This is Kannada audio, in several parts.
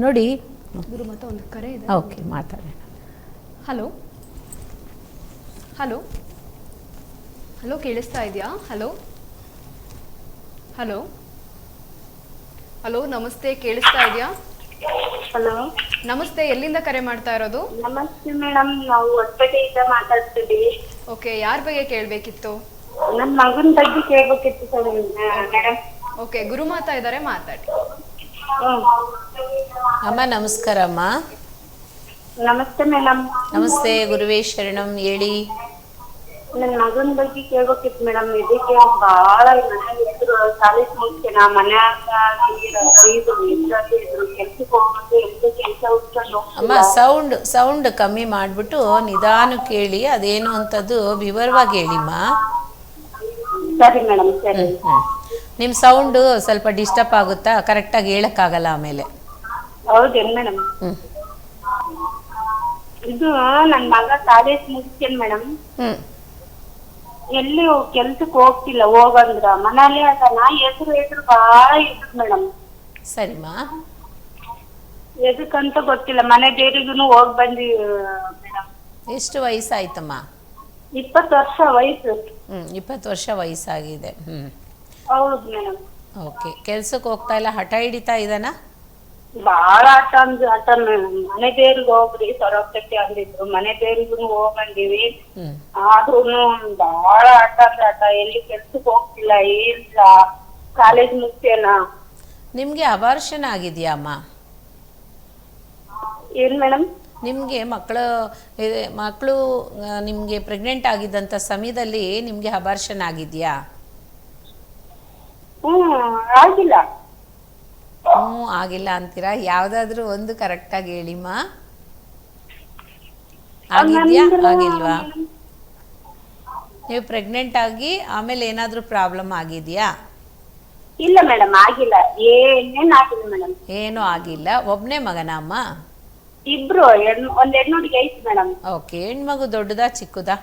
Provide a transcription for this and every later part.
ನೋಡಿ ಗುರುಮತ ಒಂದು ಕರೆ ಇದೆ. ಓಕೆ, ಮಾತಾಡೋಣ. ಹಲೋ ಹಲೋ ಹಲೋ ಕೇಳಿಸ್ತಾ ಇದೆಯಾ? ಹಲೋ ಹಲೋ ಹಲೋ ನಮಸ್ತೆ, ಕೇಳಿಸ್ತಾ ಇದೆಯಾ? ಹಲೋ ನಮಸ್ತೆ, ಎಲ್ಲಿಂದ ಕರೆ ಮಾಡ್ತಾ ಇರೋದು? ನಮಸ್ತೆ ಮೇಡಮ್, ನಾವು ಹೊಸಪೇಟೆಯಿಂದ ಮಾತಾಡ್ತಿದ್ದೀವಿ. ಓಕೆ, ಯಾರ ಬಗ್ಗೆ ಕೇಳಬೇಕಿತ್ತು? ನನ್ನ ಮಗನ ಬಗ್ಗೆ ಕೇಳಬೇಕಿತ್ತು ಸರ್ ಮೇಡಮ್. ಓಕೆ, ಗುರುಮಾತಾ ಇದ್ದಾರೆ, ಮಾತಾಡಿ. ಅಮ್ಮ ನಮಸ್ಕಾರ. ಅಮ್ಮ ನಮಸ್ತೆ ಮೇಡಮ್. ನಮಸ್ತೆ, ಗುರುವೇ ಶರಣಂ. ಹೇಳಿ. ನನ್ನ ಮಗನ ಬಗ್ಗೆ ಕೇಳಬೇಕಿತ್ತು ಮೇಡಮ್. ಇದಕ್ಕೆ ಬಹಳ ಮನೆ ಇದ್ರು ಕಾಲೇಜ್ ಮುಗಿಸ್ತಾನ, ಮನ್ಯಾಗ ಇದ್ರು ಕೆಲ್ಸಕ್ಕೆ ಹೋಗ್ಬೇಕು, ಎಲ್ಲಿ ಕೆಲಸ ಹುಡ್ಕೊಂಡು ಅಮ್ಮ ಸೌಂಡ್ ಕಮ್ಮಿ ಮಾಡಿಬಿಟ್ಟು ನಿಧಾನ ಕೇಳಿ, ಅದೇನು ಅಂತದ್ದು ವಿವರವಾಗಿ ಹೇಳಿಮ್ಮ. ಸರಿ ಮೇಡಮ್, ಸರಿ. ನಿಮ್ಮ ಸೌಂಡು ಸ್ವಲ್ಪ ಡಿಸ್ಟರ್ಬ್ ಆಗುತ್ತಾ? ಕರೆಕ್ಟಾಗಿ ಹೇಳೋಕ್ಕಾಗಲ್ಲ ಆಮೇಲೆ. ಹೌದೇನು ಮೇಡಮ್? ಇದು ನನ್ನ ಮಗ ಕಾಲೇಜ್ ಮುಗಿಸ್ತಾನೆ ಮೇಡಮ್. ಎಲ್ಲಿ ಕೆಲ್ಸಕ್ಕೆ ಹೋಗ್ತಿಲ್ಲ, ಹೋಗಂದ್ರ ಮನೇಲಿ ಅದನ್ನ ಹೆಸರು ಬಹಳ ಇದ್ರು ಮೇಡಮ್. ಸರಿಮ್ಮ. ಎದಕ್ಕಂತ ಗೊತ್ತಿಲ್ಲ, ಮನೆ ದೇವರಿಗೂ ಹೋಗಿ ಬಂದಿವಿ ಮೇಡಮ್. ಎಷ್ಟು ವಯಸ್ಸಾಯ್ತಮ್ಮ? 20 ವರ್ಷ ವಯಸ್ಸು. 20 ವರ್ಷ ವಯಸ್ಸಾಗಿದೆ. ಹೌದು ಮೇಡಮ್. ಓಕೆ, ಕೆಲ್ಸಕ್ಕೆ ಹೋಗ್ತಾ ಇಲ್ಲ, ಹಠ ಹಿಡಿತಾ ಇದ್ದಾನ? ಬಾಳ ಆಟ ಮೇಡಮ್. ಮನೆ ದೇವ್ರಿಗೆ ಹೋಗ್ರಿ ಸೊರಗಟ್ಟೆ ಅಂದಿದ್ರು, ಮನೆ ದೇವ್ರಿಗೂ ಹೋಗ್ ಬಂದಿವಿ. ಆದ್ರೂ ಬಾಳ ಆಟ, ಎಲ್ಲಿ ಕೆಲ್ಸಕ್ಕೆ ಹೋಗ್ತಿಲ್ಲ, ಇಲ್ಲ ಕಾಲೇಜ್ ಮುಗ್ತೇನ. ನಿಮ್ಗೆ ಅಬಾರ್ಷನ್ ಆಗಿದ್ಯಾ ಅಮ್ಮ? ಏನ್ ಮೇಡಮ್? ನಿಮಗೆ ಮಕ್ಕಳು ನಿಮಗೆ ಪ್ರೆಗ್ನೆಂಟ್ ಆಗಿದ್ದಂಥ ಸಮಯದಲ್ಲಿ ನಿಮಗೆ ಅಬಾರ್ಷನ್ ಆಗಿದೆಯಾ? ಆಗಿಲ್ಲ. ಆಗಿಲ್ಲ ಅಂತೀರಾ? ಯಾವುದಾದ್ರೂ ಒಂದು ಕರೆಕ್ಟಾಗಿ ಹೇಳಿಮ್ಮ. ಆಗಿದೆಯಾ ಆಗಿಲ್ವಾ? ನೀವು ಪ್ರೆಗ್ನೆಂಟ್ ಆಗಿ ಆಮೇಲೆ ಏನಾದರೂ ಪ್ರಾಬ್ಲಮ್ ಆಗಿದೆಯಾ? ಇಲ್ಲ ಮೇಡಮ್, ಆಗಿಲ್ಲ, ಏನೇನ್ ಆಗಿಲ್ಲ ಮೇಡಮ್. ಏನೂ ಆಗಿಲ್ಲ. ಒಬ್ಬನೇ ಮಗನ ಅಮ್ಮ? ಇಬ್ರು, ಒಂದ್ ಹೆಣ್ಣುಡಿಗೆ ಐತಿ ಮೇಡಮ್. ಓಕೆ, ಹೆಣ್ಮಗು ದೊಡ್ಡದಾ ಚಿಕ್ಕದಾ?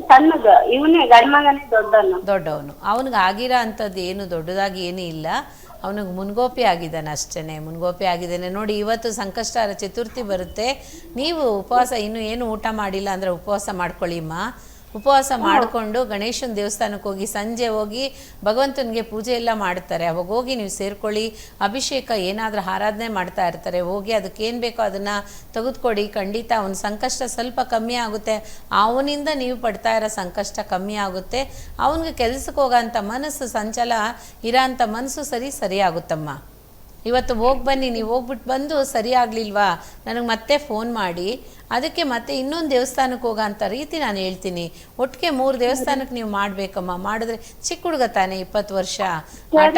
ಸಣ್ಣಗ, ಇವನೇ ಗಂಡ ಮಗನೇ ದೊಡ್ಡವನು. ಅವನಿಗೆ ಆಗಿರೋ ಅಂಥದ್ದು ಏನು ದೊಡ್ಡದಾಗಿ ಏನೂ ಇಲ್ಲ. ಅವನಿಗೆ ಮುನ್ಗೋಪಿ ಆಗಿದ್ದಾನೆ ಅಷ್ಟೇ, ಮುನ್ಗೋಪಿ ಆಗಿದ್ದಾನೆ. ನೋಡಿ, ಇವತ್ತು ಸಂಕಷ್ಟಹರ ಚತುರ್ಥಿ ಬರುತ್ತೆ. ನೀವು ಉಪವಾಸ ಇನ್ನೂ ಏನು ಊಟ ಮಾಡಿಲ್ಲ ಅಂದರೆ ಉಪವಾಸ ಮಾಡ್ಕೊಳ್ಳಿಮ್ಮ. ಉಪವಾಸ ಮಾಡಿಕೊಂಡು ಗಣೇಶನ ದೇವಸ್ಥಾನಕ್ಕೆ ಹೋಗಿ ಸಂಜೆ ಹೋಗಿ ಭಗವಂತನಿಗೆ ಪೂಜೆ ಎಲ್ಲ ಮಾಡ್ತಾರೆ. ಅವಾಗ ಹೋಗಿ ನೀವು ಸೇರ್ಕೊಳ್ಳಿ. ಅಭಿಷೇಕ ಏನಾದರೂ ಆರಾಧನೆ ಮಾಡ್ತಾ ಇರ್ತಾರೆ, ಹೋಗಿ ಅದಕ್ಕೇನು ಬೇಕೋ ಅದನ್ನು ತೆಗೆದುಕೊಡಿ. ಖಂಡಿತ ಅವನ ಸಂಕಷ್ಟ ಸ್ವಲ್ಪ ಕಮ್ಮಿ ಆಗುತ್ತೆ. ಅವನಿಂದ ನೀವು ಪಡ್ತಾ ಇರೋ ಸಂಕಷ್ಟ ಕಮ್ಮಿ ಆಗುತ್ತೆ. ಅವನಿಗೆ ಕೆಲಸಕ್ಕೆ ಹೋಗೋಂಥ ಮನಸ್ಸು, ಸಂಚಲ ಇರೋಂಥ ಮನಸ್ಸು ಸರಿ ಆಗುತ್ತಮ್ಮ. ಇವತ್ತು ಹೋಗಿ ಬನ್ನಿ. ನೀವು ಹೋಗ್ಬಿಟ್ಟು ಬಂದು ಸರಿ ಆಗಲಿಲ್ವಾ ನನಗೆ ಮತ್ತೆ ಫೋನ್ ಮಾಡಿ. ಅದಕ್ಕೆ ಮತ್ತೆ ಇನ್ನೊಂದು ದೇವಸ್ಥಾನಕ್ಕೆ ಹೋಗೋಂಥ ರೀತಿ ನಾನು ಹೇಳ್ತೀನಿ. ಒಟ್ಟಿಗೆ 3 ದೇವಸ್ಥಾನಕ್ಕೆ ನೀವು ಮಾಡಬೇಕಮ್ಮ. ಮಾಡಿದ್ರೆ ಚಿಕ್ಕ ಹುಡುಗ ತಾನೆ, 20 ವರ್ಷ ಆಟ.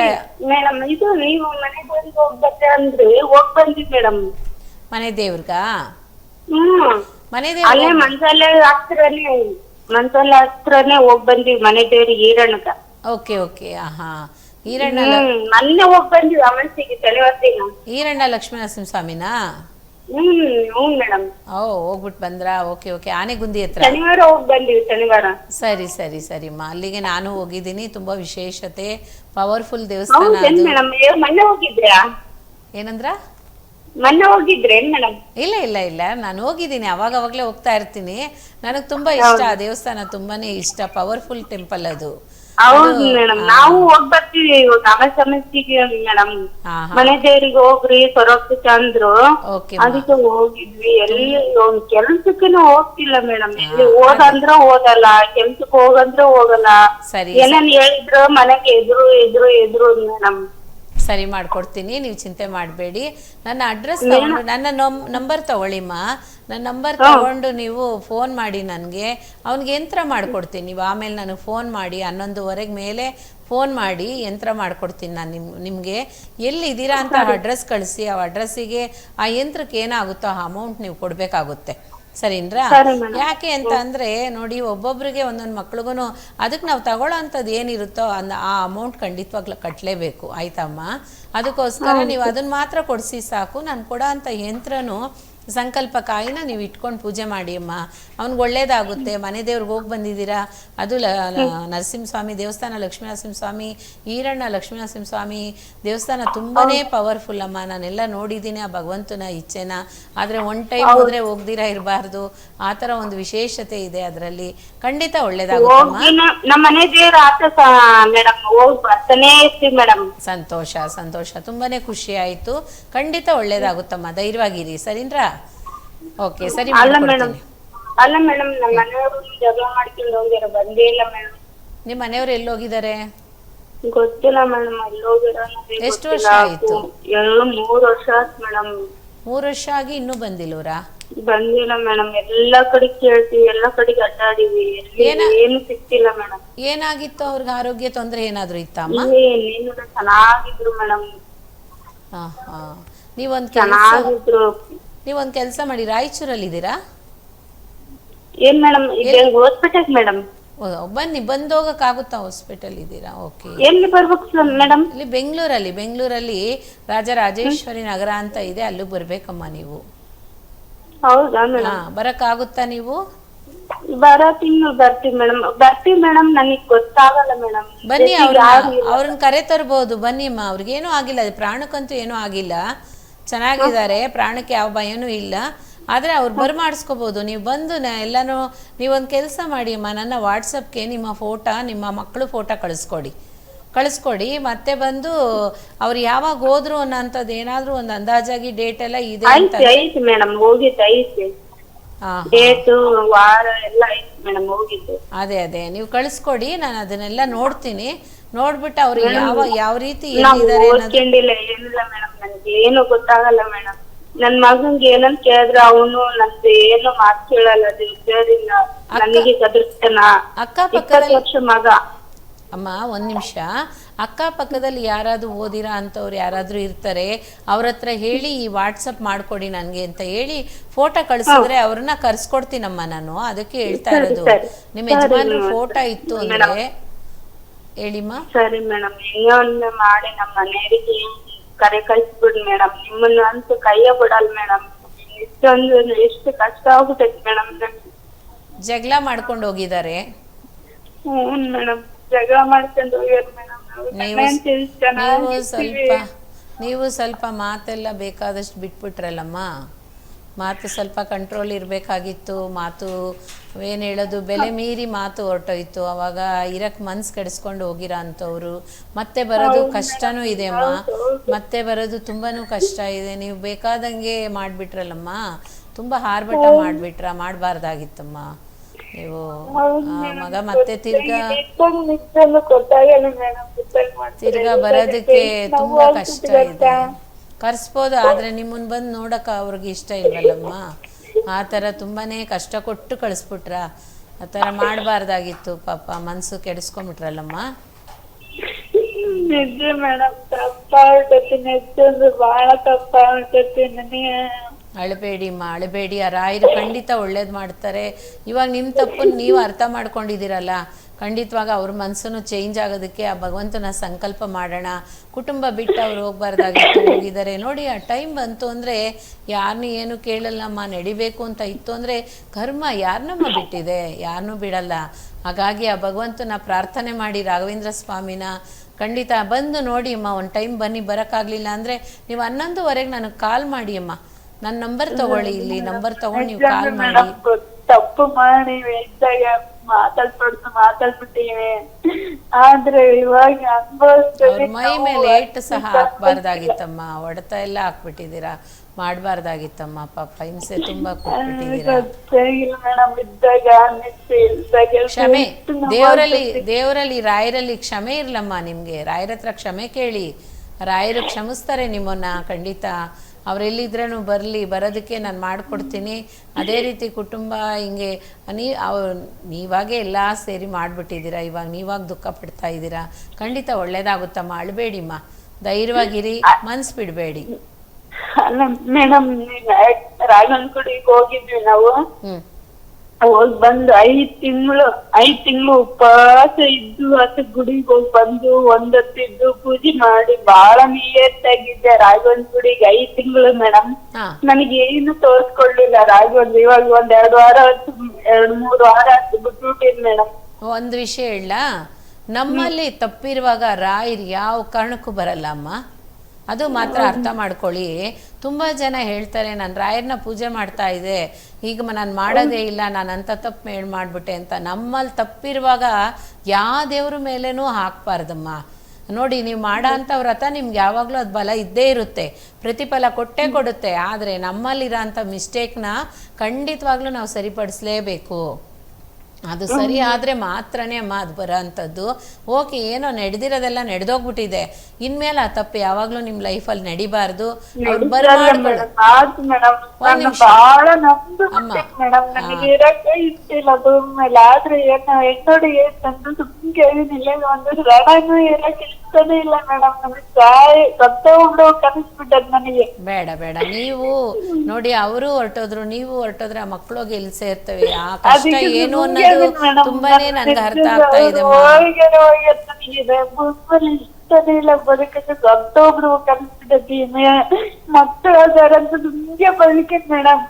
ಮೇಡಮ್, ಇದು ನೀವು ಮನೆ ದೇವ್ರಿಗೆ ಹೋಗ್ಬೇಕು ಅಂದ್ರೆ ಹೋಗ್ ಬಂದಿ ಮೇಡಮ್. ಮನೆ ದೇವ್ರಿಗಾ? ಮನೆ ಅಲ್ಲೇ ಮಂತ್ರಾಲಯ ಹತ್ರನೇ ಹೋಗ್ ಬಂದಿವಿ ಮನೆ ದೇವ್ರಿಗೆ, ಈರಣ್ಣಗ. Okay okay. ಈರಣ್ಣ ಮೊನ್ನೆ ಹೋಗ್ ಬಂದಿವಿ ಅಮಾವಾಸ್ಯೆಗೆ, ಶನಿವಾರ ದಿನ. ಈರಣ್ಣ ಲಕ್ಷ್ಮೀನರಸಿಂಹ ಸ್ವಾಮಿನಾ? ಹ್ಞೂ ಮೇಡಮ್. ಹೋಗ್ಬಿಟ್ಟು ಬಂದ್ರಾ? Okay okay. ಆನೆಗುಂದಿ ಹತ್ರ ಶನಿವಾರ ಹೋಗಿ ಬಂದಿವಿ, ಶನಿವಾರ. ಸರಿಮ್ಮ. ಅಲ್ಲಿಗೆ ನಾನು ಹೋಗಿದ್ದೀನಿ. ತುಂಬಾ ವಿಶೇಷತೆ, ಪವರ್ಫುಲ್ ದೇವಸ್ಥಾನ ಅದು. ಮೇಡಮ್, ಮೊನ್ನೆ ಹೋಗಿದ್ರಾ? ಏನಂದ್ರ? ಮೊನ್ನೆ ಹೋಗಿದ್ರೇನ್ ಮೇಡಮ್? ಇಲ್ಲ, ನಾನು ಹೋಗಿದ್ದೀನಿ. ಅವಾಗವಾಗಲೇ ಹೋಗ್ತಾ ಇರ್ತೀನಿ. ನನಗೆ ತುಂಬಾ ಇಷ್ಟ ಆ ದೇವಸ್ಥಾನ, ತುಂಬಾನೇ ಇಷ್ಟ. ಪವರ್ಫುಲ್ ಟೆಂಪಲ್ ಅದು. ಹೌದು ಮೇಡಮ್, ನಾವು ಹೋಗ್ ಬರ್ತೀವಿ ಸಮಸ್ಯೆಗೆ ಮೇಡಮ್. ಮನೆ ದೇವ್ರಿಗೆ ಹೋಗ್ರಿ ಸೊರಗ್ತೈತೆ ಅಂದ್ರು, ಅದಕ್ಕೆ ಹೋಗಿದ್ವಿ. ಎಲ್ಲಿ ಕೆಲ್ಸಕ್ಕೇನು ಹೋಗ್ತಿಲ್ಲ ಮೇಡಮ್. ಎಲ್ಲಿ ಓದಂದ್ರ ಓದಲ್ಲ, ಕೆಲ್ಸಕ್ಕೆ ಹೋಗಂದ್ರ ಹೋಗಲ್ಲ. ಏನೇನ್ ಹೇಳಿದ್ರು ಮನೆಗೆ ಎದ್ರು ಮೇಡಮ್. ಸರಿ ಮಾಡ್ಕೊಡ್ತೀನಿ, ನೀವು ಚಿಂತೆ ಮಾಡಬೇಡಿ. ನನ್ನ ಅಡ್ರೆಸ್ ತಗೊಂಡು, ನನ್ನ ನಂಬರ್ ತಗೊಳ್ಳಿಮ್ಮ. ನನ್ನ ನಂಬರ್ ತಗೊಂಡು ನೀವು ಫೋನ್ ಮಾಡಿ ನನಗೆ. ಅವ್ನಿಗೆ ಯಂತ್ರ ಮಾಡಿಕೊಡ್ತೀನಿ. ನೀವು ಆಮೇಲೆ ನನಗೆ ಫೋನ್ ಮಾಡಿ, 11:15 ಮೇಲೆ ಫೋನ್ ಮಾಡಿ ಯಂತ್ರ ಮಾಡಿಕೊಡ್ತೀನಿ ನಾನು. ನಿಮಗೆ ಎಲ್ಲಿದ್ದೀರಾ ಅಂತ ಅಡ್ರೆಸ್ ಕಳಿಸಿ. ಆ ಅಡ್ರೆಸ್ಸಿಗೆ ಆ ಯಂತ್ರಕ್ಕೆ ಏನಾಗುತ್ತೋ ಆ ಅಮೌಂಟ್ ನೀವು ಕೊಡಬೇಕಾಗುತ್ತೆ. ಸರಿನ್ರಾ? ಯಾಕೆ ಅಂತ ಅಂದರೆ ನೋಡಿ, ಒಬ್ಬೊಬ್ಬರಿಗೆ ಒಂದೊಂದು ಮಕ್ಳಿಗೂ ಅದಕ್ಕೆ ನಾವು ತಗೊಳ್ಳೋ ಅಂಥದ್ದು ಏನಿರುತ್ತೋ ಆ ಅಮೌಂಟ್ ಖಂಡಿತವಾಗ್ಲೂ ಕಟ್ಟಲೇಬೇಕು. ಆಯ್ತಮ್ಮ? ಅದಕ್ಕೋಸ್ಕರ ನೀವು ಅದನ್ನ ಮಾತ್ರ ಕೊಡಿಸಿ ಸಾಕು. ನಾನು ಕೊಡೋ ಅಂಥ ಯಂತ್ರನೂ ಸಂಕಲ್ಪ ಕಾಯಿನ ನೀವು ಇಟ್ಕೊಂಡು ಪೂಜೆ ಮಾಡಿ ಅಮ್ಮ, ಅವ್ನಿಗೆ ಒಳ್ಳೇದಾಗುತ್ತೆ. ಮನೆ ದೇವ್ರಿಗೆ ಹೋಗಿ ಬಂದಿದ್ದೀರಾ, ಅದು ನರಸಿಂಹಸ್ವಾಮಿ ದೇವಸ್ಥಾನ, ಲಕ್ಷ್ಮೀನರಸಿಂಹಸ್ವಾಮಿ, ಈರಣ್ಣ ಲಕ್ಷ್ಮೀನರಸಿಂಹಸ್ವಾಮಿ ದೇವಸ್ಥಾನ ತುಂಬಾ ಪವರ್ಫುಲ್ ಅಮ್ಮ. ನಾನೆಲ್ಲ ನೋಡಿದ್ದೀನಿ ಆ ಭಗವಂತನ ಇಚ್ಛೆನ. ಆದರೆ ಒನ್ ಟೈಮ್ ಹೋದರೆ ಹೋಗ್ದಿರಾ ಇರಬಾರ್ದು, ಆ ಥರ ಒಂದು ವಿಶೇಷತೆ ಇದೆ ಅದರಲ್ಲಿ. ಖಂಡಿತ ಒಳ್ಳೇದಾಗುತ್ತಮ್ಮ. ನಮ್ಮ ಮನೆ ದೇವ್ರ ಮೇಡಮ್ ಹೋಗಿ ಬರ್ತಾನೆ ಇರ್ತೀವಿ ಮೇಡಮ್. ಸಂತೋಷ ಸಂತೋಷ, ತುಂಬಾನೇ ಖುಷಿ ಆಯ್ತು. ಖಂಡಿತ ಒಳ್ಳೇದಾಗುತ್ತಮ್ಮ, ಧೈರ್ಯವಾಗಿರಿ. ಸರಿನ್ರಾ? ಓಕೆ ಸರಿ. ಅಲ್ಲ ಮೇಡಮ್ ನಮ್ಮ ಮನೆಯವರು ಜಗಳ ಮಾಡ್ಕೊಂಡು ಹೋಗ್ಯಾರ, ಬಂದೇ ಇಲ್ಲ ಮೇಡಮ್. ನಿಮ್ಮ ಮನೆಯವ್ರು ಎಲ್ಲಿ ಹೋಗಿದ್ದಾರೆ? ಗೊತ್ತಿಲ್ಲ ಮೇಡಮ್, ಅಲ್ಲಿ ಹೋಗ್ಯಾರ. ಎಷ್ಟು ವರ್ಷ ಆಯ್ತು? 3 ವರ್ಷ ಆಯ್ತು ಮೇಡಮ್. 3 ವರ್ಷ ಆಗಿ ಇನ್ನೂ ಬಂದಿಲ್ವರಾ? ಬಂದಿಲ್ಲ ಮೇಡಮ್. ಎಲ್ಲಾ ಕಡೆ ಕೇಳ್ತೀವಿ, ಎಲ್ಲಾ ಕಡೆಗೆ ಅಡ್ಡಾಡಿವಿ, ಏನು ಸಿಕ್ತಿಲ್ಲ ಮೇಡಮ್. ಏನಾಗಿತ್ತು ಅವ್ರಿಗೆ? ಆರೋಗ್ಯ ತೊಂದರೆ ಏನಾದ್ರು ಇತ್ತಮ್ಮ? ಏನಿಲ್ಲ, ಚೆನ್ನಾಗಿದ್ರು ಮೇಡಮ್. ನೀವೊಂದ್ ಕೆಲಸ ಮಾಡಿ, ರಾಯಚೂರಲ್ಲಿ ಇದ್ದೀರಾ? ಏನ್ ಮೇಡಮ್? Hospital madam. ಬನ್ನಿ, ಬಂದೋಗಕ್ಕಾಗುತ್ತಾ? ಹಾಸ್ಪಿಟಲ್ ಇದ್ದೀರಾ? ಓಕೆ. ಎಲ್ಲಿ ಬರ್ಬೇಕು ಮೇಡಮ್? ಇಲ್ಲಿ ಬೆಂಗಳೂರಲ್ಲಿ ರಾಜರಾಜೇಶ್ವರಿ ನಗರ ಅಂತ ಇದೆ, ಅಲ್ಲಿಗೆ ಬರ್ಬೇಕಮ್ಮ ನೀವು. ಹೌದಾ ಮೇಡಮ್? ಬರಕ್ಕಾಗುತ್ತಾ ನೀವು? ಬರ್ತೀವಿ ಮೇಡಮ್. ನನಗೆ ಗೊತ್ತಾಗಲ್ಲ ಮೇಡಮ್. ಬನ್ನಿ, ಅವ್ರನ್ನ ಕರೆ ತರ್ಬೋದು. ಬನ್ನಿಮ್ಮ, ಅವ್ರಿಗೇನು ಆಗಿಲ್ಲ, ಪ್ರಾಣಕ್ಕಂತೂ ಏನೂ ಆಗಿಲ್ಲ, ಚೆನ್ನಾಗಿದ್ದಾರೆ, ಪ್ರಾಣಕ್ಕೆ ಯಾವ ಭಯನೂ ಇಲ್ಲ. ಆದರೆ ಅವ್ರು ಮಾಡಿಸ್ಕೋಬೋದು. ನೀವು ಬಂದು ಎಲ್ಲನೂ ನೀವೊಂದು ಕೆಲಸ ಮಾಡಿ ಅಮ್ಮ, ನನ್ನ ವಾಟ್ಸಪ್ಗೆ ನಿಮ್ಮ ಫೋಟೋ, ನಿಮ್ಮ ಮಕ್ಕಳು ಫೋಟೋ ಕಳಿಸ್ಕೊಡಿ. ಮತ್ತೆ ಬಂದು ಅವ್ರು ಯಾವಾಗ ಹೋದ್ರು ಅನ್ನೋಂಥದ್ದು ಏನಾದರೂ ಒಂದು ಅಂದಾಜಾಗಿ ಡೇಟ್ ಎಲ್ಲ ಇದೆ ಅಂತ. ಅದೇ ನೀವು ಕಳಿಸ್ಕೊಡಿ, ನಾನು ಅದನ್ನೆಲ್ಲ ನೋಡ್ತೀನಿ. ನೋಡ್ಬಿಟ್ಟು ಅವ್ರು ಯಾವ ರೀತಿ ಎಲ್ಲಿದ್ದಾರೆ ಏನು ಗೊತ್ತಾಗಲ್ಲ ಮೇಡಮ್. ನನ್ ಮಗಂಗೆ ಏನಂತ ಕೇಳಿದ್ರೆ ಅವನು ನಂದು ಏನು ಮಾತು ಕೇಳಲ್ಲ. ನನಗೆ ಅಕ್ಕಪಕ್ಕದಲ್ಲಿ ಮಗ. ಅಮ್ಮ ಒಂದ್ ನಿಮಿಷ, ಅಕ್ಕಪಕ್ಕದಲ್ಲಿ ಯಾರಾದ್ರೂ ಓದಿರಾ ಅಂತವ್ರು ಯಾರಾದ್ರೂ ಇರ್ತಾರೆ, ಅವ್ರ ಹತ್ರ ಹೇಳಿ ಈ ವಾಟ್ಸಪ್ ಮಾಡ್ಕೊಡಿ ನನ್ಗೆ ಅಂತ ಹೇಳಿ ಫೋಟೋ ಕಳ್ಸಿದ್ರೆ ಅವ್ರನ್ನ ಕರ್ಸ್ಕೊಡ್ತೀನಮ್ಮ ನಾನು. ಅದಕ್ಕೆ ಹೇಳ್ತಾ ಇರೋದು. ನಿಮ್ಮ ಯಜಮಾನ್ರ ಫೋಟೋ ಇತ್ತು ಅಂದ್ರೆ ಹೇಳಿಮ್ಮ. ಸರಿ ಮೇಡಮ್, ಹೆಂಗ ಮಾಡಿ ನಮ್ಮ ಮನೆಯವರಿಗೆ ಕರೆ ಕಳಿಸ್ಬಿಡಿ ಮೇಡಮ್. ನಿಮ್ಮನ್ನ ಅಂತೂ ಕೈಯ ಬಿಡಲ್ಲ ಮೇಡಮ್. ಎಷ್ಟು ಕಷ್ಟ ಆಗ್ಬಿಟ್ಟೈತಿ ಮೇಡಮ್. ಜಗಳ ಮಾಡ್ಕೊಂಡು ಹೋಗಿದ್ದಾರೆ. ಹ್ಞೂ ಮೇಡಮ್, ಜಗಳ ಮಾಡ್ಕೊಂಡು ಹೋಗ್ಯಾರ ಮೇಡಮ್. ನೀವು ಸ್ವಲ್ಪ ಮಾತೆಲ್ಲ ಬೇಕಾದಷ್ಟು ಬಿಟ್ಬಿಟ್ರಲ್ಲಮ್ಮ. ಮಾತು ಸ್ವಲ್ಪ ಕಂಟ್ರೋಲ್ ಇರಬೇಕಾಗಿತ್ತು. ಮಾತು ಏನು ಹೇಳೋದು, ಬೆಲೆ ಮೀರಿ ಮಾತು ಹೊರಟೋಯ್ತು. ಅವಾಗ ಇರಕ್ಕೆ ಮನ್ಸು ಕೆಡಿಸ್ಕೊಂಡು ಹೋಗಿರೋ ಅಂಥವ್ರು ಮತ್ತೆ ಬರೋದು ಕಷ್ಟನೂ ಇದೆ ಅಮ್ಮ. ಮತ್ತೆ ಬರೋದು ತುಂಬಾ ಕಷ್ಟ ಇದೆ. ನೀವು ಬೇಕಾದಂಗೆ ಮಾಡಿಬಿಟ್ರಲ್ಲಮ್ಮ, ತುಂಬ ಹಾರ್ಬಟ ಮಾಡಬಾರ್ದಾಗಿತ್ತಮ್ಮ ನೀವು. ಮಗ ಮತ್ತೆ ತಿರ್ಗಾ ಬರೋದಕ್ಕೆ ತುಂಬ ಕಷ್ಟ ಇದೆ. ಕರ್ಸ್ಬೋದು, ಆದರೆ ನಿಮ್ಮನ್ನು ಬಂದು ನೋಡೋಕೆ ಅವ್ರಿಗೆ ಇಷ್ಟ ಇಲ್ವಲ್ಲಮ್ಮ. ಆ ಥರ ತುಂಬಾ ಕಷ್ಟ ಕೊಟ್ಟು ಕಳಿಸ್ಬಿಟ್ರ. ಆ ಥರ ಮಾಡಬಾರ್ದಾಗಿತ್ತು. ಪಾಪ ಮನಸ್ಸು ಕೆಡಿಸ್ಕೊಂಬಿಟ್ರಲ್ಲಮ್ಮ. ಅಳಬೇಡಿ. ಆ ರಾಯರು ಖಂಡಿತ ಒಳ್ಳೇದು ಮಾಡ್ತಾರೆ. ಇವಾಗ ನಿಮ್ಮ ತಪ್ಪನ್ನು ನೀವು ಅರ್ಥ ಮಾಡ್ಕೊಂಡಿದ್ದೀರಲ್ಲ, ಖಂಡಿತವಾಗ ಅವ್ರ ಮನಸ್ಸನ್ನು ಚೇಂಜ್ ಆಗೋದಕ್ಕೆ ಆ ಭಗವಂತನ ಸಂಕಲ್ಪ ಮಾಡೋಣ. ಕುಟುಂಬ ಬಿಟ್ಟು ಅವ್ರು ಹೋಗ್ಬಾರ್ದಾಗಿತ್ತು, ಹೋಗಿದ್ದಾರೆ ನೋಡಿ. ಆ ಟೈಮ್ ಬಂತು ಅಂದರೆ ಯಾರನ್ನೂ ಏನು ಕೇಳಲ್ಲಮ್ಮ. ನಡಿಬೇಕು ಅಂತ ಇತ್ತು ಅಂದರೆ ಕರ್ಮ ಯಾರನ್ನಮ್ಮ ಬಿಟ್ಟಿದೆ, ಯಾರನ್ನೂ ಬಿಡಲ್ಲ. ಹಾಗಾಗಿ ಆ ಭಗವಂತನ ಪ್ರಾರ್ಥನೆ ಮಾಡಿ, ರಾಘವೇಂದ್ರ ಸ್ವಾಮಿನ ಖಂಡಿತ ಬಂದು ನೋಡಿ ಅಮ್ಮ. ಒಂದು ಟೈಮ್ ಬನ್ನಿ, ಬರೋಕ್ಕಾಗಲಿಲ್ಲ ಅಂದರೆ ನೀವು 11:15 ನನಗೆ ಕಾಲ್ ಮಾಡಿ ಅಮ್ಮ. ನನ್ನ ನಂಬರ್ ತಗೊಳ್ಳಿ, ಇಲ್ಲಿ ನಂಬರ್ ತಗೊಂಡು ನೀವು ಕಾಲ್ ಮಾಡಿ. ತಪ್ಪು ಮಾಡಿ ಮಾತಾಡ್ಬಿಟ್ಟಿವೆ, ಆದ್ರೆ ಇವಾಗ ಅವ್ರ ಮೈ ಮೇಲೆ ಏಟು ಸಹ ಹಾಕ್ಬಾರ್ದಾಗಿತ್ತಮ್ಮ. ಹೊಡೆತ ಎಲ್ಲ ಹಾಕ್ಬಿಟ್ಟಿದ್ದೀರಾ, ಮಾಡಬಾರ್ದಾಗಿತ್ತಮ್ಮ. ಪಾಪ ಹಿಂಸೆ ತುಂಬಾ ಕೊಟ್ಬಿಟ್ಟಿದ್ದೀರಾ. ಕ್ಷಮೆ ದೇವರಲ್ಲಿ ರಾಯರಲ್ಲಿ ಕ್ಷಮೆ ಇರ್ಲಮ್ಮ ನಿಮ್ಗೆ. ರಾಯರ ಹತ್ರ ಕ್ಷಮೆ ಕೇಳಿ, ರಾಯರು ಕ್ಷಮಿಸ್ತಾರೆ ನಿಮ್ಮನ್ನ ಖಂಡಿತ. ಅವರೆಲ್ಲಿದ್ರೂ ಬರೋದಕ್ಕೆ ನಾನು ಮಾಡಿಕೊಡ್ತೀನಿ. ಅದೇ ರೀತಿ ಕುಟುಂಬ ಹಿಂಗೆ ನೀವಾಗೇ ಎಲ್ಲ ಸೇರಿ ಮಾಡಿಬಿಟ್ಟಿದ್ದೀರಾ. ಇವಾಗ ನೀವಾಗ ದುಃಖ ಪಡ್ತಾ ಇದ್ದೀರಾ. ಖಂಡಿತ ಒಳ್ಳೇದಾಗುತ್ತಮ್ಮ, ಅಳಬೇಡಿಮ್ಮ, ಧೈರ್ಯವಾಗಿರಿ, ಮನ್ಸು ಬಿಡಬೇಡಿ. ಅಲ್ಲ ಮೇಡಮ್, ರಾಯಗನಗುಡಿಗೆ ಹೋಗಿದ್ವಿ ನಾವು. ಹೋಗ್ ಬಂದು 5 ತಿಂಗಳು ಉಪವಾಸ ಇದ್ದು ಮತ್ತೆ ಗುಡಿಗೆ ಹೋಗಿ ಬಂದು ಒಂದೊತ್ತಿದ್ದು ಪೂಜೆ ಮಾಡಿ ಬಹಳ ನಿಯತ್ತಾಗಿದ್ದೆ ರಾಘವನ್ ಗುಡಿಗೆ 5 ತಿಂಗಳು ಮೇಡಮ್. ಹಾ ನನಗೆ ಏನು ತೋರ್ಸ್ಕೊಳ್ಲಿಲ್ಲ ರಾಘವನ್. ಇವಾಗ ಒಂದ್ 2-3 ವಾರ ಆಯ್ತು ಬಿಟ್ಬಿಟ್ಟಿದ್ ಮೇಡಮ್. ಒಂದು ವಿಷಯ ಹೇಳ, ನಮ್ಮಲ್ಲಿ ತಪ್ಪಿರುವಾಗ ರಾಯರು ಯಾವ ಕಾರಣಕ್ಕೂ ಬರಲ್ಲ ಅಮ್ಮ, ಅದು ಮಾತ್ರ ಅರ್ಥ ಮಾಡ್ಕೊಳ್ಳಿ. ತುಂಬ ಜನ ಹೇಳ್ತಾರೆ ನಾನು ರಾಯರನ್ನ ಪೂಜೆ ಮಾಡ್ತಾ ಇದ್ದೆ, ಈಗ ನಾನು ಮಾಡೋದೇ ಇಲ್ಲ, ನಾನು ಅಂಥ ತಪ್ಪು ಮಾಡಿಬಿಟ್ಟೆ ಅಂತ. ನಮ್ಮಲ್ಲಿ ತಪ್ಪಿರುವಾಗ ಯಾವ ದೇವ್ರ ಮೇಲೇನೂ ಹಾಕ್ಬಾರ್ದಮ್ಮ. ನೋಡಿ, ನೀವು ಮಾಡೋ ಅಂಥ ವ್ರತ ನಿಮ್ಗೆ ಯಾವಾಗಲೂ ಅದು ಬಲ ಇದ್ದೇ ಇರುತ್ತೆ, ಪ್ರತಿಫಲ ಕೊಟ್ಟೇ ಕೊಡುತ್ತೆ. ಆದರೆ ನಮ್ಮಲ್ಲಿರೋ ಅಂಥ ಮಿಸ್ಟೇಕ್ನ ಖಂಡಿತವಾಗ್ಲೂ ನಾವು ಸರಿಪಡಿಸ್ಲೇಬೇಕು. ಅದು ಸರಿ ಆದರೆ ಮಾತ್ರನೇ ಅಮ್ಮ ಅದು ಬರೋ ಅಂಥದ್ದು. ಓಕೆ, ಏನೋ ನಡೆದಿರೋದೆಲ್ಲ ನಡೆದೋಗ್ಬಿಟ್ಟಿದೆ, ಇನ್ಮೇಲೆ ಆ ತಪ್ಪು ಯಾವಾಗಲೂ ನಿಮ್ಮ ಲೈಫಲ್ಲಿ ನಡಿಬಾರ್ದು. ಅವ್ರು ಬರ್ಮಾಡ್ಕೊಳ್ಳಿ. ಬಹಳ ನಮ್ದು ಮೇಡಮ್, ನನಗೆ ಇರಕ್ಕೆ ಇಷ್ಟಿಲ್ಲ ಮೇಲೆ. ಆದ್ರೆ ಏನು ಹೆಣ್ಣೋಡಿ ತಂದು ಸುಮ್ಮನೆ ಕೇಳಿನಿಲ್ಲ, ಒಂದು ರಣನೂ ಇರಕ್ಕೆ ಇಷ್ಟನೇ ಇಲ್ಲ ಮೇಡಮ್. ನಮಗೆ ಸತ್ತ ಉಂಡು ಕನಿಸ್ಬಿಟ್ಟದ್ ನನಗೆ. ಬೇಡ ಬೇಡ, ನೀವು ನೋಡಿ, ಅವರು ಹೊರಟೋದ್ರು, ನೀವು ಹೊರಟೋದ್ರೆ ಆ ಮಕ್ಕಳಿಗೆ ಎಲ್ಲಿ ಸೇರ್ತವೆ? ಆ ಕಷ್ಟ ಏನು ಅನ್ನೋದು ತುಂಬಾನೇ ನನ್ಗೆ ಅರ್ಥ ಆಗ್ತಾ ಇದೆ. ಇಷ್ಟನೇ ಇಲ್ಲ ಬದುಕಕ್ಕೆ, ಸತ್ತ ಒಬ್ರು ಕನಿಸ್ಬಿಟ್ಟತಿ ಮಕ್ಕಳಾದಾರಂತ ನಿಮ್ಗೆ ಬದುಕಿದ್ ಮೇಡಮ್.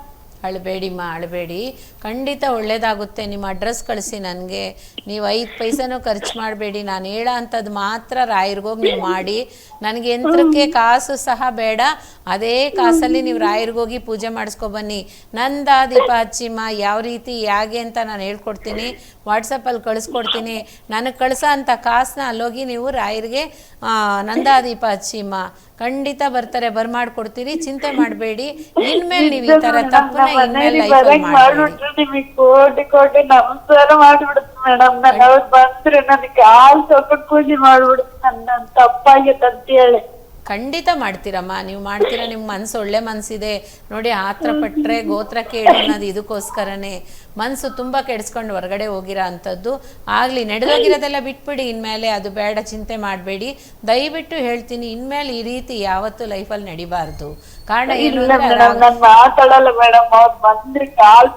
ಅಳಬೇಡಿಮ್ಮ, ಅಳಬೇಡಿ, ಖಂಡಿತ ಒಳ್ಳೇದಾಗುತ್ತೆ. ನಿಮ್ಮ ಅಡ್ರೆಸ್ ಕಳಿಸಿ ನನಗೆ. ನೀವು 5 ಪೈಸೆನೂ ಖರ್ಚು ಮಾಡಬೇಡಿ, ನಾನು ಹೇಳೋ ಅಂಥದ್ದು ಮಾತ್ರ ರಾಯರಿಗೋಗಿ ನೀವು ಮಾಡಿ. ನನಗೆ ಯಂತ್ರಕ್ಕೆ ಕಾಸು ಸಹ ಬೇಡ, ಅದೇ ಕಾಸಲ್ಲಿ ನೀವು ರಾಯರಿಗೋಗಿ ಪೂಜೆ ಮಾಡಿಸ್ಕೊಬನ್ನಿ. ನಂದಾದೀಪ ಹಚ್ಚಿಮ್ಮ, ಯಾವ ರೀತಿ ಹೇಗೆ ಅಂತ ನಾನು ಹೇಳ್ಕೊಡ್ತೀನಿ, ವಾಟ್ಸಪ್ಪಲ್ಲಿ ಕಳಿಸ್ಕೊಡ್ತೀನಿ. ನನಗೆ ಕಳಿಸೋ ಅಂಥ ಕಾಸನ್ನ ಅಲ್ಲೋಗಿ ನೀವು ರಾಯರಿಗೆ ನಂದಾದೀಪ ಹಚ್ಚಿಮ್ಮ, ಖಂಡಿತ ಬರ್ತಾರೆ, ಬರ್ಮಾಡ್ಕೊಡ್ತೀರಿ, ಚಿಂತೆ ಮಾಡಬೇಡಿ. ಇನ್ಮೇಲೆ ನೀವು ಈ ಥರ ತಪ್ಪನ್ನ ಇನ್ಮೇಲೆ ಲೈಫಲ್ಲಿ ನಿಮಗೆ ಕೋಟಿ ನಮಸ್ಕಾರ ಮಾಡ್ಬಿಡುತ್ತೆ ಮೇಡಮ್. ನಾನು ಅವ್ರು ಬಂದ್ರೆ ನನಗೆ ಕಾಲ್ ಸ್ವಲ್ಪ ಪೂಜೆ ಮಾಡ್ಬಿಡುತ್ತೆ, ನನ್ನ ತಪ್ಪಾಗಿತ್ತು ಅಂತ ಹೇಳಿ. ಖಂಡಿತ ಮಾಡ್ತೀರಮ್ಮ, ನೀವು ಮಾಡ್ತೀರಾ. ನಿಮ್ಮ ಮನಸ್ಸು ಒಳ್ಳೆ ಮನಸ್ಸಿದೆ ನೋಡಿ. ಆತ್ರ ಪಟ್ಟರೆ ಗೋತ್ರ ಕೇಳು ಅನ್ನೋದು ಇದಕ್ಕೋಸ್ಕರನೇ. ಮನಸ್ಸು ತುಂಬ ಕೆಡಿಸ್ಕೊಂಡು ಹೊರಗಡೆ ಹೋಗಿರೋ ಅಂಥದ್ದು ಆಗಲಿ, ನಡೆದೋಗಿರೋದೆಲ್ಲ ಬಿಟ್ಬಿಡಿ. ಇನ್ಮೇಲೆ ಅದು ಬೇಡ, ಚಿಂತೆ ಮಾಡಬೇಡಿ. ದಯವಿಟ್ಟು ಹೇಳ್ತೀನಿ, ಇನ್ಮೇಲೆ ಈ ರೀತಿ ಯಾವತ್ತೂ ಲೈಫಲ್ಲಿ ನಡಿಬಾರ್ದು. ಕಾರಣ ಏನು ಅಂದ್ರೆ ಮಾತಾಡಲ್ಲ ಮೇಡಮ್. ಅವ್ರು ಬಂದ್ರೆ ಕಾಲ್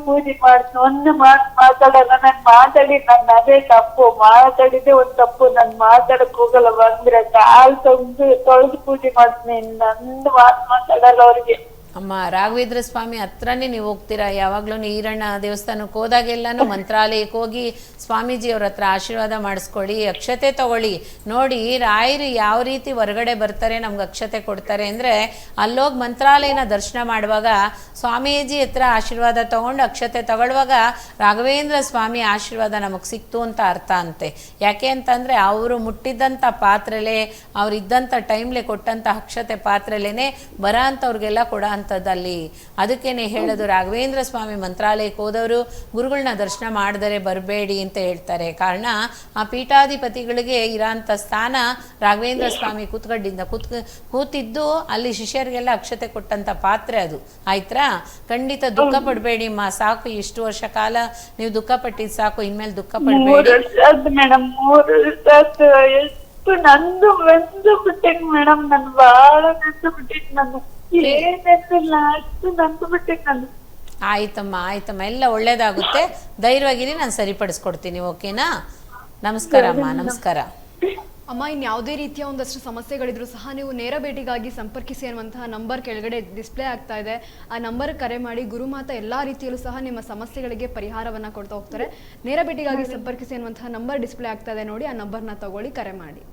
ಪೂಜೆ ಮಾಡ್ತೀನಿ, ಒಂದು ಮಾತಾಡಲ್ಲ. ನಾನ್ ಮಾತಾಡಿ ನನ್ ಅದೇ ತಪ್ಪು, ಮಾತಾಡಿದೆ ಒಂದ್ ತಪ್ಪು, ನಾನ್ ಮಾತಾಡಕ್ ಹೋಗಲ್ಲ. ಬಂದ್ರೆ ಕಾಲ್ ತೊಳೆದು ಪೂಜೆ ಮಾಡ್ತೀನಿ, ನಂದು ಮಾತಾಡಲ್ಲ ಅವ್ರಿಗೆ. ಅಮ್ಮ, ರಾಘವೇಂದ್ರ ಸ್ವಾಮಿ ಹತ್ರನೇ ನೀವು ಹೋಗ್ತೀರಾ ಯಾವಾಗಲೂ. ಈರಣ್ಣ ದೇವಸ್ಥಾನಕ್ಕೆ ಹೋದಾಗೆಲ್ಲನೂ ಮಂತ್ರಾಲಯಕ್ಕೆ ಹೋಗಿ ಸ್ವಾಮೀಜಿಯವ್ರ ಹತ್ರ ಆಶೀರ್ವಾದ ಮಾಡಿಸ್ಕೊಳ್ಳಿ, ಅಕ್ಷತೆ ತಗೊಳ್ಳಿ. ನೋಡಿ, ರಾಯರು ಯಾವ ರೀತಿ ಹೊರಗಡೆ ಬರ್ತಾರೆ, ನಮ್ಗೆ ಅಕ್ಷತೆ ಕೊಡ್ತಾರೆ ಅಂದರೆ, ಅಲ್ಲೋಗಿ ಮಂತ್ರಾಲಯನ ದರ್ಶನ ಮಾಡುವಾಗ ಸ್ವಾಮೀಜಿ ಹತ್ರ ಆಶೀರ್ವಾದ ತಗೊಂಡು ಅಕ್ಷತೆ ತಗೊಳ್ಳುವಾಗ ರಾಘವೇಂದ್ರ ಸ್ವಾಮಿ ಆಶೀರ್ವಾದ ನಮಗೆ ಸಿಕ್ತು ಅಂತ ಅರ್ಥ ಅಂತೆ. ಯಾಕೆ ಅಂತಂದರೆ ಅವರು ಮುಟ್ಟಿದ್ದಂಥ ಪಾತ್ರೆಲೇ, ಅವ್ರು ಇದ್ದಂಥ ಟೈಮ್ಲೆ ಕೊಟ್ಟಂಥ ಅಕ್ಷತೆ ಪಾತ್ರೆಲೇ ಬರೋ ಅಂಥವ್ರಿಗೆಲ್ಲ ಕೊಡೋ ಅಂಥದ್ದಲ್ಲಿ. ಅದಕ್ಕೇನೆ ಹೇಳೋದು, ರಾಘವೇಂದ್ರ ಸ್ವಾಮಿ ಮಂತ್ರಾಲಯಕ್ಕೆ ಹೋದವರು ಗುರುಗಳನ್ನ ದರ್ಶನ ಮಾಡಿದರೆ ಬರಬೇಡಿ ಅಂತ ಹೇಳ್ತಾರೆ. ಕಾರಣ ಆ ಪೀಠಾಧಿಪತಿಗಳಿಗೆ ಇರೋಂಥ ಸ್ಥಾನ ರಾಘವೇಂದ್ರ ಸ್ವಾಮಿ ಕೂತಿದ್ದು ಅಲ್ಲಿ ಶಿಷ್ಯರಿಗೆಲ್ಲ ಅಕ್ಷತೆ ಕೊಟ್ಟಂಥ ಪಾತ್ರೆ ಅದು. ಆಯ್ತಾ? ಖಂಡಿತ ದುಃಖ ಪಡಬೇಡಿ ಅಮ್ಮ, ಸಾಕು. ಇಷ್ಟು ವರ್ಷ ಕಾಲ ನೀವು ದುಃಖ ಪಟ್ಟಿದ್ದು ಸಾಕು, ಇನ್ಮೇಲೆ ದುಃಖ ಪಡಬೇಡಿ ಮೇಡಮ್. 3 ನಂದು ಬಂದು ಬಿಟ್ಟೇನ್ ಮೇಡಮ್, ನನ್ ಬಾಳ ನಂದು ಬಿಟ್ಟಿದ್, ನಾನು ಏನಿಲ್ಲ ಅಷ್ಟು ನಂದು ಬಿಟ್ಟಿದ್ ನಾನು. ಆಯ್ತಮ್ಮ, ಆಯ್ತಮ್ಮ, ಎಲ್ಲ ಒಳ್ಳೇದಾಗುತ್ತೆ, ಧೈರ್ಯವಾಗಿರಿ, ನಾನು ಸರಿಪಡಿಸ್ಕೊಡ್ತೀನಿ. ಓಕೆನಾ? ನಮಸ್ಕಾರ ಅಮ್ಮ, ನಮಸ್ಕಾರ ಅಮ್ಮ. ಇನ್ಯಾವುದೇ ರೀತಿಯ ಒಂದಷ್ಟು ಸಮಸ್ಯೆಗಳಿದ್ರು ಸಹ ನೀವು ನೇರ ಭೇಟಿಗಾಗಿ ಸಂಪರ್ಕಿಸಿ ಅನ್ನುವಂತಹ ನಂಬರ್ ಕೆಳಗಡೆ ಡಿಸ್ಪ್ಲೇ ಆಗ್ತಾ ಇದೆ. ಆ ನಂಬರ್ ಕರೆ ಮಾಡಿ, ಗುರುಮಾತ ಎಲ್ಲ ರೀತಿಯಲ್ಲೂ ಸಹ ನಿಮ್ಮ ಸಮಸ್ಯೆಗಳಿಗೆ ಪರಿಹಾರವನ್ನು ಕೊಡ್ತಾ ಹೋಗ್ತಾರೆ. ನೇರ ಭೇಟಿಗಾಗಿ ಸಂಪರ್ಕಿಸಿ ಅನ್ನುವಂತಹ ನಂಬರ್ ಡಿಸ್ಪ್ಲೇ ಆಗ್ತಾ ಇದೆ ನೋಡಿ, ಆ ನಂಬರ್ನ ತಗೊಳ್ಳಿ, ಕರೆ ಮಾಡಿ.